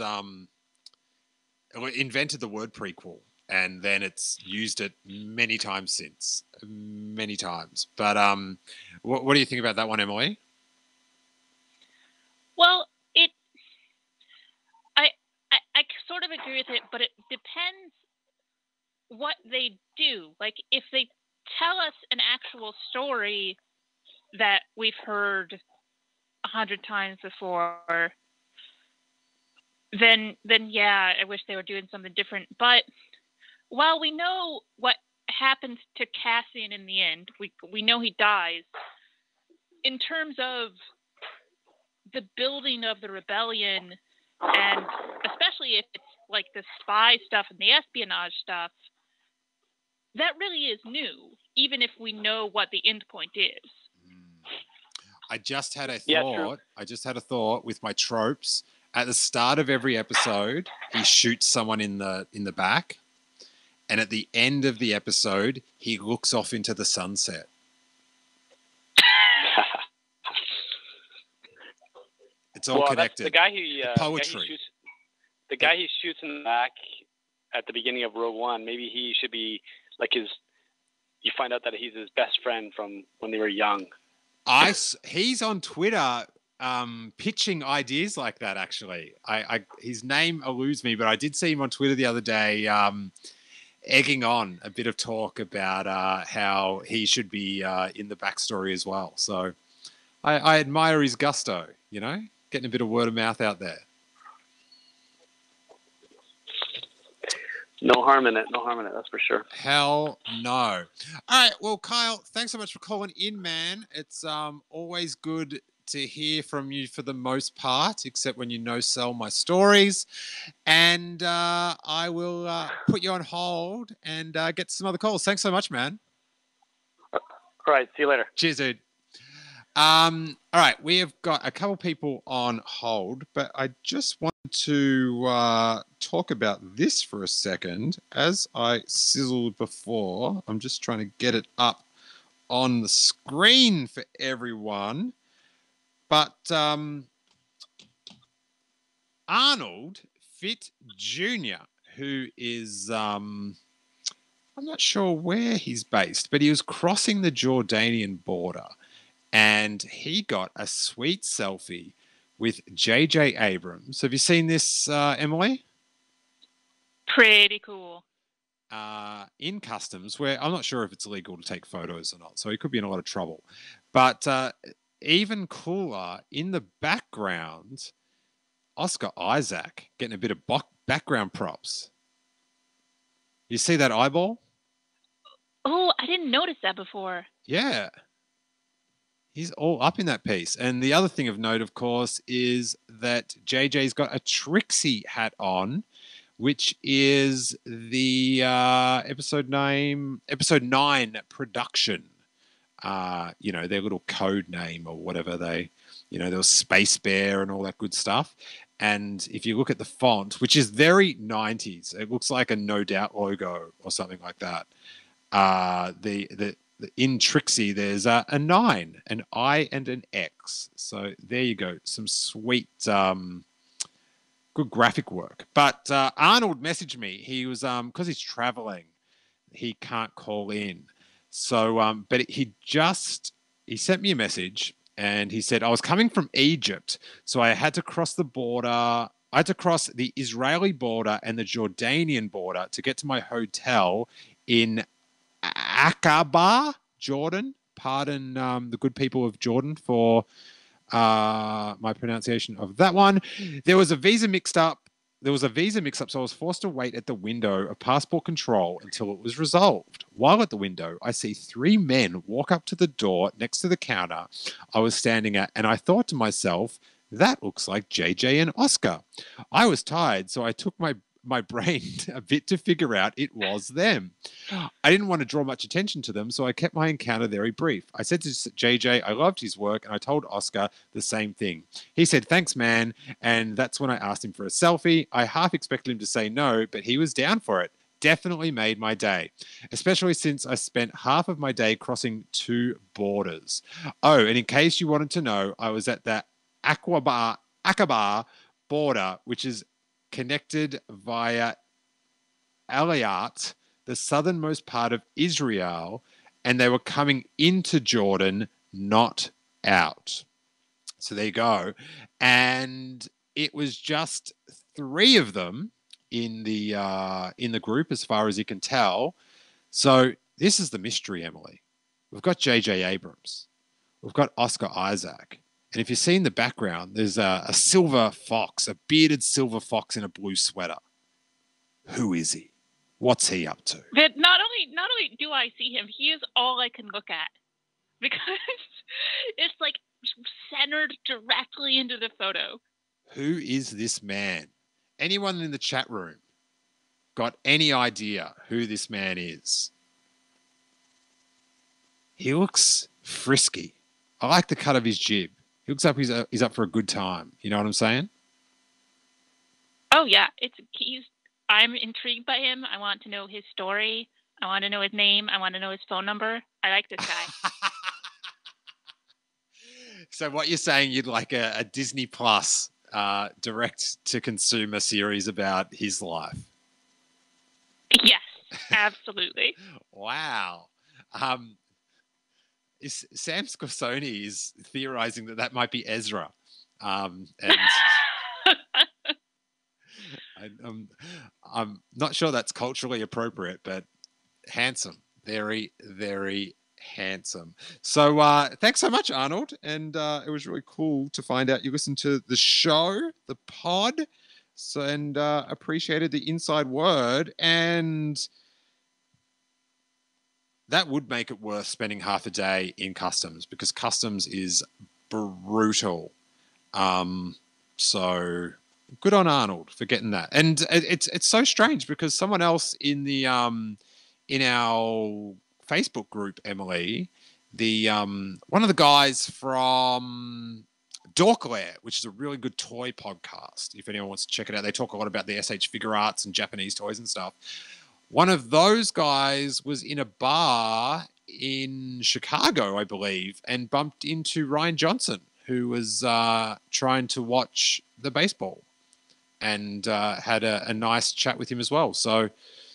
invented the word prequel, and then it's used it many times since, many times. But what do you think about that one, Emily? Well, I sort of agree with it, but it depends what they do. Like, if they tell us an actual story that we've heard 100 times before, then yeah, I wish they were doing something different. But while we know what happens to Cassian in the end, we know he dies. In terms of the building of the rebellion, and especially if it's like the spy stuff and the espionage stuff, that really is new, even if we know what the end point is. I just had a thought. Yeah, I just had a thought with my tropes. At the start of every episode, he shoots someone in the back, and at the end of the episode, he looks off into the sunset. It's all connected. The guy who poetry. The guy he shoots in the back at the beginning of Rogue One. Maybe he should be like his. You find out that he's his best friend from when they were young. He's on Twitter pitching ideas like that, actually. His name eludes me, but I did see him on Twitter the other day egging on a bit of talk about how he should be in the backstory as well. So I admire his gusto, getting a bit of word of mouth out there. No harm in it, that's for sure. Hell no. All right, well, Kyle, thanks so much for calling in, man. It's always good to hear from you for the most part, except when you no-sell my stories. And I will put you on hold and get some other calls. Thanks so much, man. All right, see you later. Cheers, dude. All right, we have got a couple people on hold, but I just want to talk about this for a second. As I sizzled before, I'm just trying to get it up on the screen for everyone. But Arnold Fitt Jr., who is, I'm not sure where he's based, but he was crossing the Jordanian border. And he got a sweet selfie with J.J. Abrams. Have you seen this, Emily? Pretty cool. In customs, where I'm not sure if it's legal to take photos or not, so he could be in a lot of trouble. But even cooler, in the background, Oscar Isaac getting a bit of background props. You see that eyeball? Oh, I didn't notice that before. Yeah. He's all up in that piece. And the other thing of note, of course, is that JJ's got a Trixie hat on, which is the episode 9 production. Their little code name or whatever there was Space Bear and all that good stuff. And if you look at the font, which is very 90s, it looks like a No Doubt logo or something like that. In Trixie, there's a 9, an I and an X. So there you go. Some sweet good graphic work. But Arnold messaged me. He was because he's traveling, he can't call in. So, but he sent me a message and he said I was coming from Egypt, so I had to cross the border. I had to cross the Israeli border and the Jordanian border to get to my hotel in Aqaba, Jordan. Pardon the good people of Jordan for my pronunciation of that one. There was a visa mix-up, so I was forced to wait at the window of passport control until it was resolved. While at the window, I see 3 men walk up to the door next to the counter I was standing at, and I thought to myself, that looks like JJ and Oscar. I was tired, so I took my brain a bit to figure out it was them. I didn't want to draw much attention to them, so I kept my encounter very brief. I said to JJ I loved his work, and I told Oscar the same thing. He said, thanks, man, and that's when I asked him for a selfie. I half expected him to say no, but he was down for it. Definitely made my day, especially since I spent half of my day crossing 2 borders. Oh, and in case you wanted to know, I was at the Aqaba border, which is connected via Eliat, the southernmost part of Israel, and they were coming into Jordan, not out. So there you go. And it was just 3 of them in the group, as far as you can tell. So this is the mystery, Emily. We've got J.J. Abrams. We've got Oscar Isaac. And if you see in the background, there's a silver fox, a bearded silver fox in a blue sweater. Who is he? What's he up to? That not only do I see him, he is all I can look at, because it's like centered directly into the photo. Who is this man? Anyone in the chat room got any idea who this man is? He looks frisky. I like the cut of his jib. He looks like he's up for a good time. You know what I'm saying? Oh yeah, I'm intrigued by him. I want to know his story. I want to know his name. I want to know his phone number. I like this guy. So what you're saying, you'd like a Disney Plus direct to consumer series about his life? Yes, absolutely. Wow. Sam Scorsone is theorizing that might be Ezra. And I'm not sure that's culturally appropriate, but handsome. Very, very handsome. So thanks so much, Arnold. And it was really cool to find out you listened to the show, the pod, and appreciated the inside word. And that would make it worth spending half a day in customs, because customs is brutal. So good on Arnold for getting that. And it's so strange because someone else in the in our Facebook group, Emily, the one of the guys from Dorklair, which is a really good toy podcast. If anyone wants to check it out, they talk a lot about the SH figure arts and Japanese toys and stuff. One of those guys was in a bar in Chicago, I believe, and bumped into Ryan Johnson, who was trying to watch the baseball, and had a nice chat with him as well. So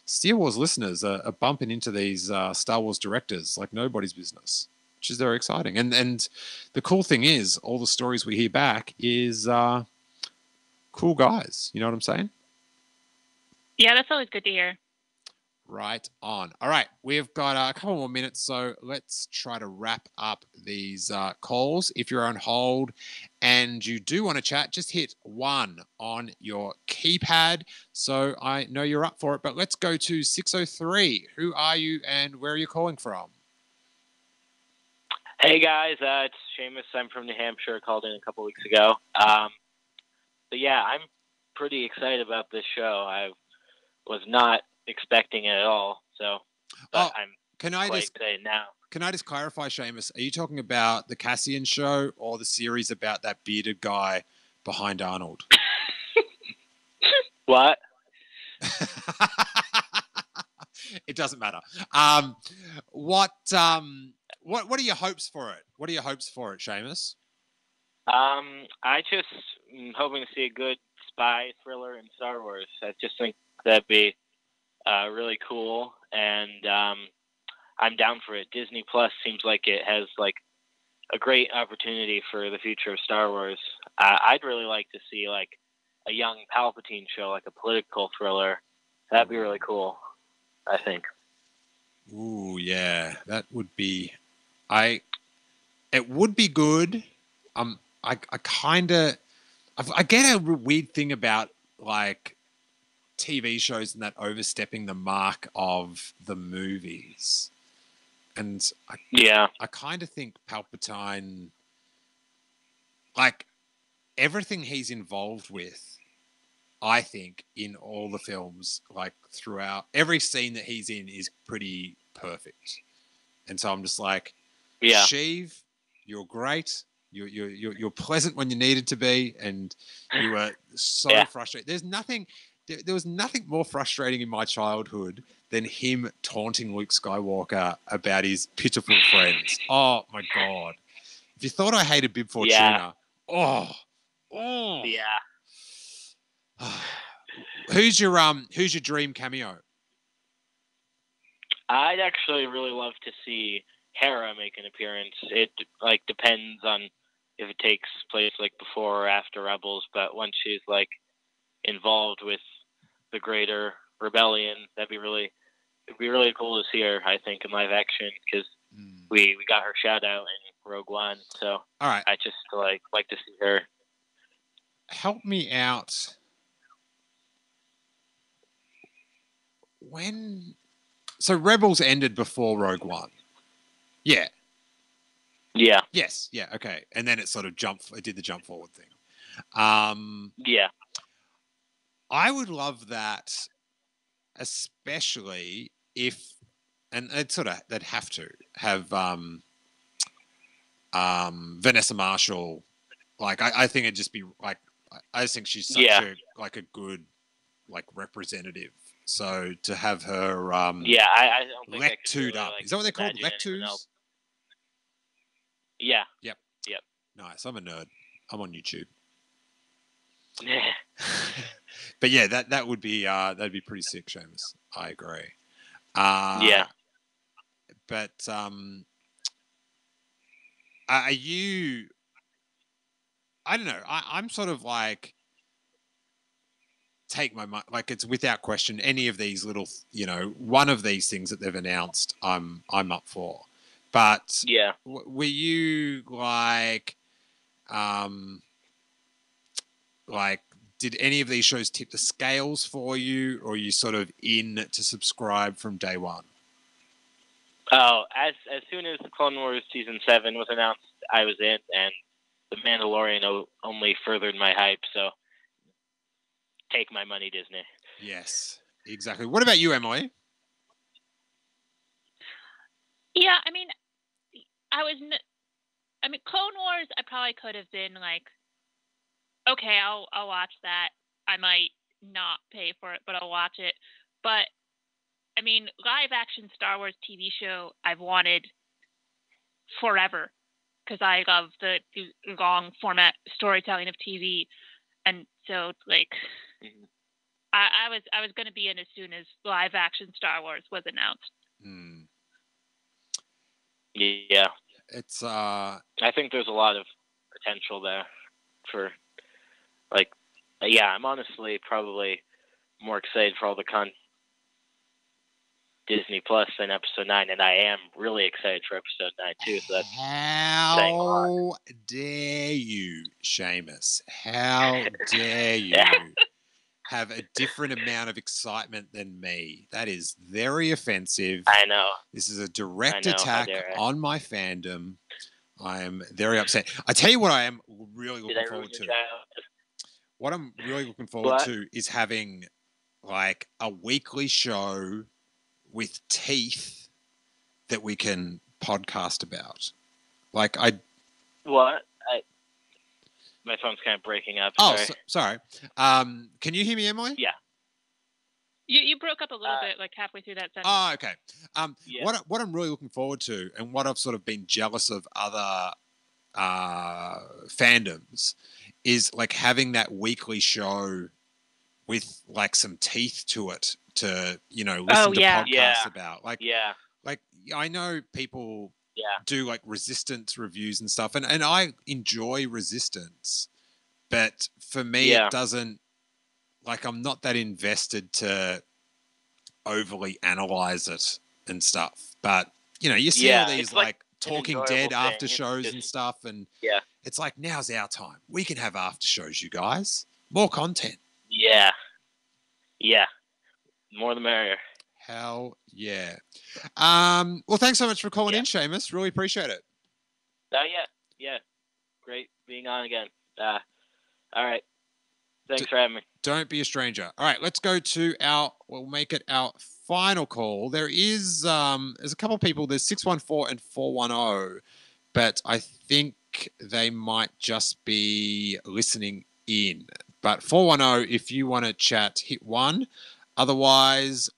Steele Wars listeners are bumping into these Star Wars directors like nobody's business, which is very exciting. And the cool thing is, all the stories we hear back is cool guys. You know what I'm saying? Yeah, that's always good to hear. Right on. All right, we've got a couple more minutes, so let's try to wrap up these calls. If you're on hold and you do want to chat, just hit 1 on your keypad so I know you're up for it. But let's go to 603. Who are you and where are you calling from? Hey, guys. It's Seamus. I'm from New Hampshire. Called in a couple weeks ago. But yeah, I'm pretty excited about this show. I was not expecting it at all, so but I'm quite excited now. Can I just clarify, Seamus? Are you talking about the Cassian show or the series about that bearded guy behind Arnold? What? It doesn't matter. What are your hopes for it? What are your hopes for it, Seamus? I just am hoping to see a good spy thriller in Star Wars. I just think that'd be really cool, and I'm down for it. Disney Plus seems like it has like a great opportunity for the future of Star Wars. I'd really like to see like a young Palpatine show, like a political thriller. That'd be really cool, I think. Ooh, yeah, that would be. It would be good. I get a weird thing about like TV shows and that overstepping the mark of the movies, and I kind of think Palpatine, like everything he's involved with, I think in all the films, like throughout every scene that he's in, is pretty perfect, and so I'm just like, Sheev, you're great. You're pleasant when you needed to be, and you were so frustrated. There was nothing more frustrating in my childhood than him taunting Luke Skywalker about his pitiful friends. Oh my god! If you thought I hated Bib Fortuna, who's your dream cameo? I'd actually really love to see Hera make an appearance. It like depends on if it takes place like before or after Rebels, but once she's like involved with the greater rebellion, it'd be really cool to see her, I think, in live action, because we got her shout out in Rogue One. So all right, I just like to see her. Help me out. So Rebels ended before Rogue One. Yeah. Yeah. Yes. Yeah. Okay. And then it sort of did the jump forward thing. Yeah. I would love that, especially if, and they'd have to have Vanessa Marshall. Like, I think it'd just be like, I just think she's such a good like representative. So to have her I don't think Lectured up. Is that what they're called? Lectus? Yeah. Yep. Nice. I'm a nerd. I'm on YouTube. Yeah. But yeah, that'd be pretty sick, Seamus. I agree. But are you? I don't know. I'm sort of like, take my mind, like it's without question. Any of these little, one of these things that they've announced, I'm up for. But were you like, did any of these shows tip the scales for you, or are you sort of in to subscribe from day one? Oh, as soon as Clone Wars Season 7 was announced, I was in, and The Mandalorian only furthered my hype, so take my money, Disney. Yes, exactly. What about you, Emily? Yeah, I mean, Clone Wars, I probably could have been like, okay, I'll watch that. I might not pay for it, but I'll watch it. But I mean, live action Star Wars TV show I've wanted forever, because I love the long format storytelling of TV, and so like, I was going to be in as soon as live action Star Wars was announced. Yeah, it's I think there's a lot of potential there for like, I'm honestly probably more excited for all the Disney Plus than Episode 9, and I am really excited for Episode 9 too. So that's how dare you, Seamus? How dare you have a different amount of excitement than me? That is very offensive. I know. This is a direct attack on my fandom. I am very upset. I tell you what, I am really looking forward to. What I'm really looking forward to is having like a weekly show with teeth that we can podcast about. Like my phone's kind of breaking up. Oh, sorry. Can you hear me, Emily? Yeah. You broke up a little bit, like halfway through that sentence. Oh, okay. What I'm really looking forward to, and what I've sort of been jealous of other fandoms, is like having that weekly show with like some teeth to it to, you know, listen to podcasts about. Like I know people do like Resistance reviews and stuff, and I enjoy Resistance, but for me it doesn't, like, I'm not that invested to overly analyze it and stuff. But you know, you see all these like Talking Dead after shows and stuff, and it's like, now's our time. We can have after shows, you guys. More content. Yeah. More the merrier. Hell yeah. Well, thanks so much for calling in, Seamus. Really appreciate it. Oh yeah. Great being on again. All right. Thanks for having me. Don't be a stranger. All right, let's go to we'll make it our final call. There's a couple of people. There's 614 and 410, but I think they might just be listening in. But 410, if you want to chat, hit 1. Otherwise,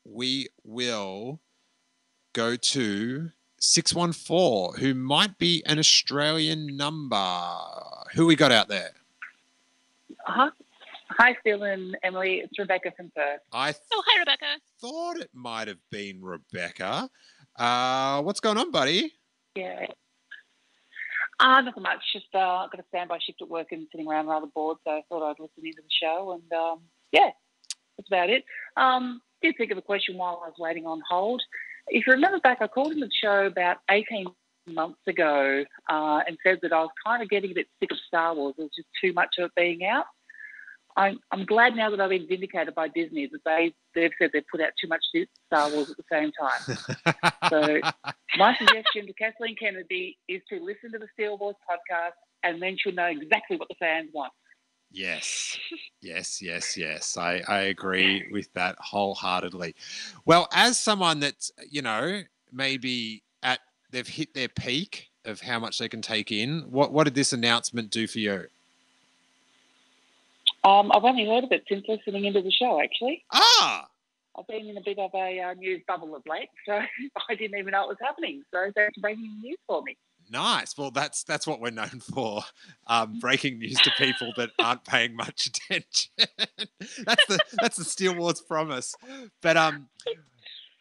we will go to 614, who might be an Australian number. Who we got out there? Hi, Steele and Emily. It's Rebecca from Perth. Hi, Rebecca. Thought it might have been Rebecca. What's going on, buddy? Yeah. Nothing much. Just got a standby shift at work and sitting around rather bored, so I thought I'd listen into the show. And that's about it. Did think of a question while I was waiting on hold. If you remember back, I called into the show about 18 months ago and said that I was kind of getting a bit sick of Star Wars. There was just too much of it being out. I'm glad now that I've been vindicated by Disney that they've said they've put out too much Star Wars at the same time. So my suggestion to Kathleen Kennedy is to listen to the Steele Wars podcast, and then she'll know exactly what the fans want. Yes. I agree with that wholeheartedly. Well, as someone that's, you know, maybe they've hit their peak of how much they can take in, what did this announcement do for you? I've only heard of it since listening into the show, actually. I've been in a bit of a news bubble of late, so I didn't even know it was happening. So that's breaking news for me. Nice. Well, that's what we're known for, breaking news to people that aren't paying much attention. that's the Steele Wars promise. But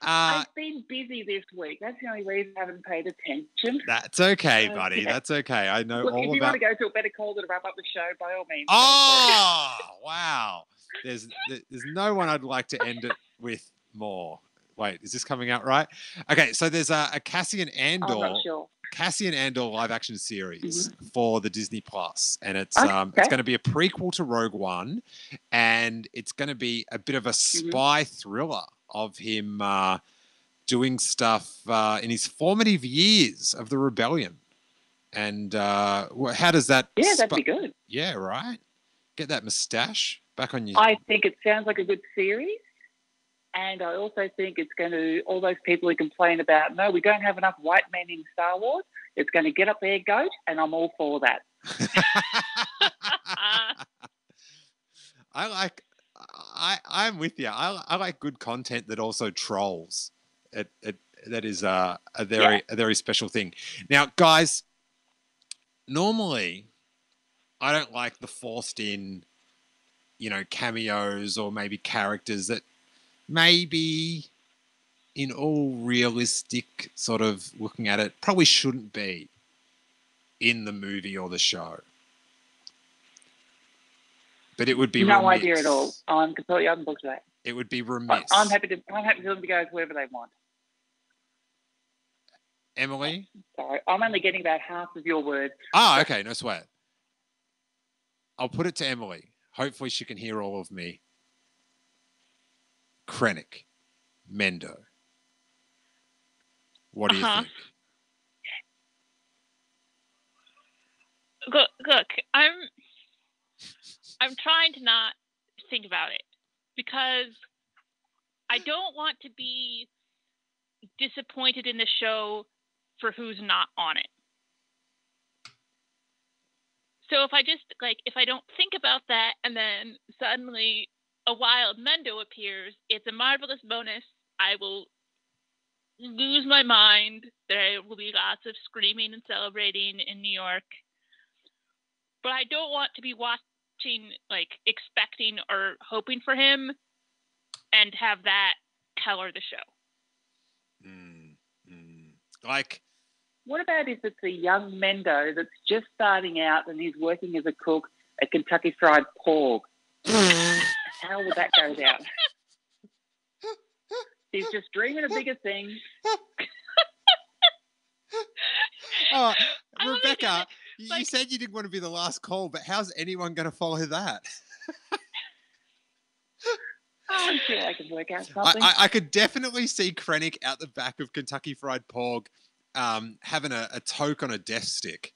I've been busy this week. That's the only reason I haven't paid attention. That's okay, buddy. Yeah. That's okay. I know Look, all if you about. want to go to a better call to wrap up the show, by all means. Oh, wow. There's no one I'd like to end it with more. Wait, is this coming out right? Okay, so there's a Cassian Andor. I'm not sure. Cassian Andor live action series for the Disney Plus, and it's going to be a prequel to Rogue One, and it's going to be a bit of a spy thriller of him doing stuff in his formative years of the rebellion. And how does that? Yeah, that'd be good. Yeah, right. Get that mustache back on you. I think it sounds like a good series. And I also think it's going to, all those people who complain about, no, we don't have enough white men in Star Wars, it's going to get up their goat, and I'm all for that. I'm with you. I like good content that also trolls. That is a very special thing. Now, guys, normally I don't like the forced in, you know, cameos or maybe characters that maybe in all realistic sort of looking at it probably shouldn't be in the movie or the show. But it would be no remiss. idea at all. I'm completely open book to that. It would be remiss. I'm happy for them to go wherever they want. Emily? Sorry, I'm only getting about half of your words. Oh, okay, no sweat. I'll put it to Emily. Hopefully she can hear all of me. Krennic, Mendo. What do you think? Look, I'm trying to not think about it because I don't want to be disappointed in the show for who's not on it. So if I don't think about that and then suddenly a wild Mendo appears, it's a marvelous bonus. I will lose my mind. There will be lots of screaming and celebrating in New York. but I don't want to be watching, like, expecting or hoping for him and have that color the show. Like, what about if it's a young Mendo that's just starting out and he's working as a cook at Kentucky Fried Pork? How would that go down? He's just dreaming of bigger things. Oh, Rebecca, you said you didn't want to be the last call, but how's anyone going to follow that? I'm sure I can work out something. I could definitely see Krennic out the back of Kentucky Fried Pork having a toke on a death stick.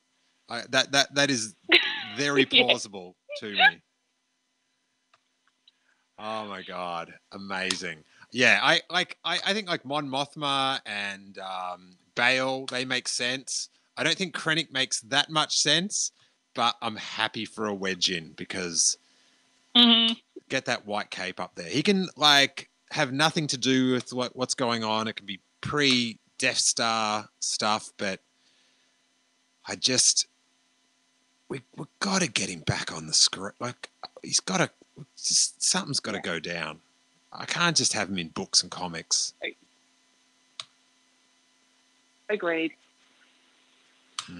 That is very plausible to me. Oh my God, amazing! Yeah, I think like Mon Mothma and Bale, they make sense. I don't think Krennic makes that much sense, but I'm happy for a wedge in because get that white cape up there. He can like have nothing to do with what's going on. It can be pre-Death Star stuff, but we've got to get him back on the script. Like he's got to. Something's got to go down. I can't just have him in books and comics. Agreed. All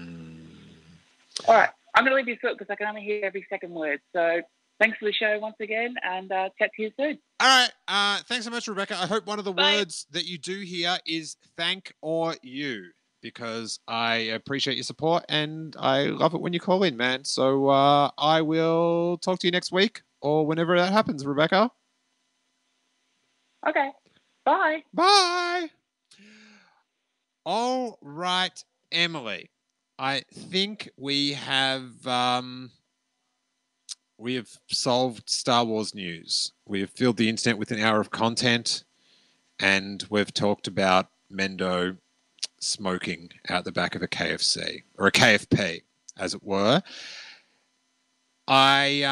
right. I'm going to leave you to it because I can only hear every second word. So thanks for the show once again, and chat to you soon. All right. Thanks so much, Rebecca. I hope one of the words that you do hear is thank or you, because I appreciate your support and I love it when you call in, man. So I will talk to you next week or whenever that happens, Rebecca. Okay. Bye. Bye. All right, Emily. I think we have solved Star Wars news. We have filled the internet with an hour of content, and we've talked about Mendo smoking out the back of a KFC or a KFP, as it were. I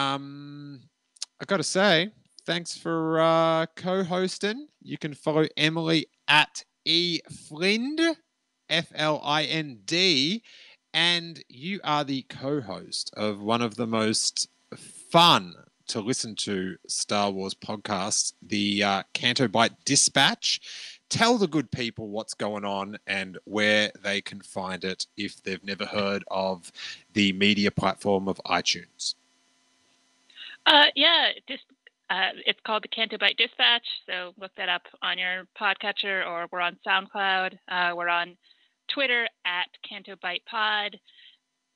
got to say, thanks for co-hosting. You can follow Emily at eFlind, F-L-I-N-D, and you are the co-host of one of the most fun to listen to Star Wars podcasts, the Canto Bight Dispatch. Tell the good people what's going on and where they can find it if they've never heard of the media platform of iTunes. It's called the Canto Bight Dispatch, so look that up on your podcatcher, or we're on SoundCloud. We're on Twitter at Canto Bight Pod.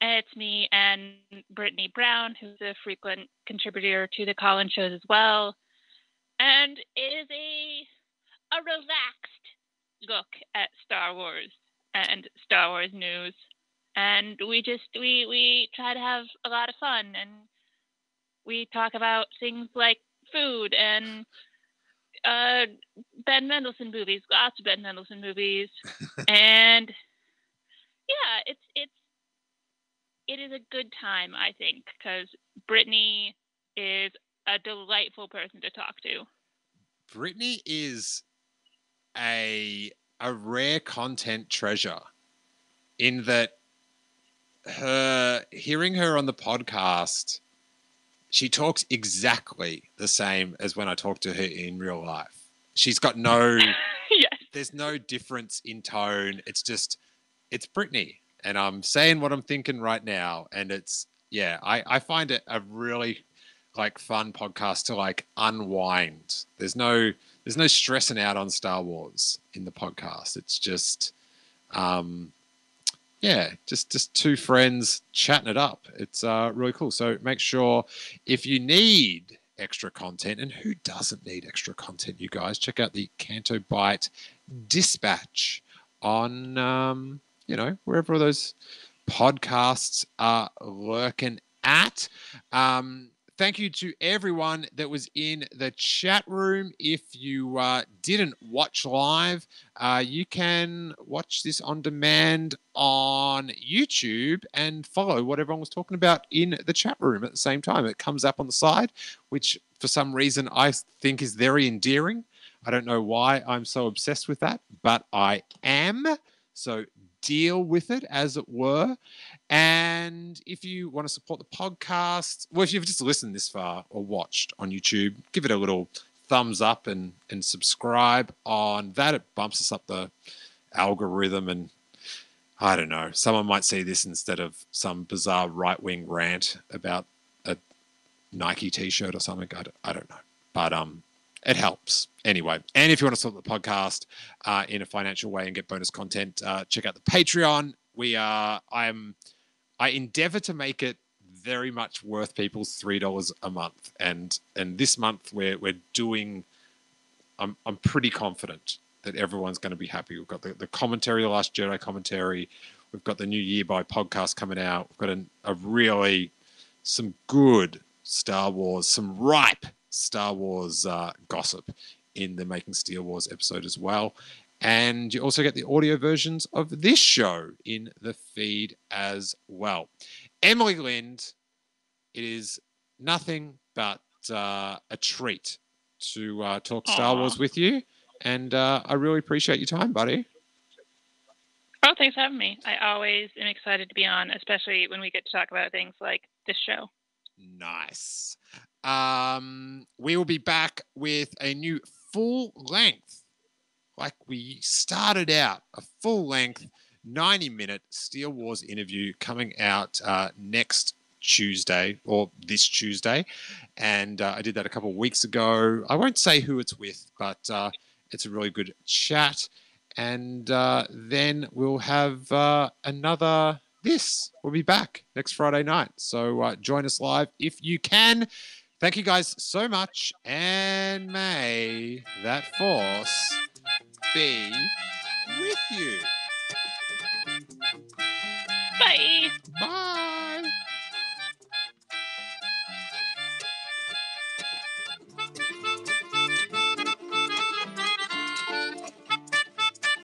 And it's me and Brittany Brown, who's a frequent contributor to the call-in shows as well. And it is a relaxed look at Star Wars and Star Wars news. And we try to have a lot of fun, and we talk about things like food and Ben Mendelsohn movies, lots of Ben Mendelsohn movies. And yeah, it is a good time, I think, because Brittany is a delightful person to talk to. Brittany is a rare content treasure in that hearing her on the podcast, she talks exactly the same as when I talk to her in real life. She's got there's no difference in tone. It's Brittany. And I'm saying what I'm thinking right now. And I find it a really fun podcast to unwind. There's no stressing out on Star Wars in the podcast. It's just, just two friends chatting it up. It's really cool. So make sure if you need extra content, and who doesn't need extra content, you guys, check out the Canto Bight Dispatch on, wherever those podcasts are lurking at. Thank you to everyone that was in the chat room. If you didn't watch live, you can watch this on demand on YouTube and follow what everyone was talking about in the chat room at the same time. It comes up on the side, which for some reason I think is very endearing. I don't know why I'm so obsessed with that, but I am. So deal with it, as it were. And if you want to support the podcast, well, if you've just listened this far or watched on YouTube, give it a little thumbs up and subscribe on that. It bumps us up the algorithm, and I don't know, someone might see this instead of some bizarre right-wing rant about a Nike t-shirt or something. I don't know, but it helps anyway. And if you want to support the podcast in a financial way and get bonus content, check out the Patreon. I endeavor to make it very much worth people's $3 a month, and this month we're doing. I'm pretty confident that everyone's going to be happy. We've got the commentary, the Last Jedi commentary. We've got the New Year by podcast coming out. We've got a really some good Star Wars, some ripe Star Wars gossip in the Making Steele Wars episode as well. And you also get the audio versions of this show in the feed as well. Emily Lind, it is nothing but a treat to talk Star Wars with you. And I really appreciate your time, buddy. Oh, thanks for having me. I always am excited to be on, especially when we get to talk about things like this show. Nice. We will be back with a new full length, like we started out, a full length 90-minute Steele Wars interview coming out next Tuesday, or this Tuesday. And I did that a couple of weeks ago. I won't say who it's with, but it's a really good chat. And then we'll have another this. We'll be back next Friday night. So join us live if you can. Thank you guys so much. And may that force be with you.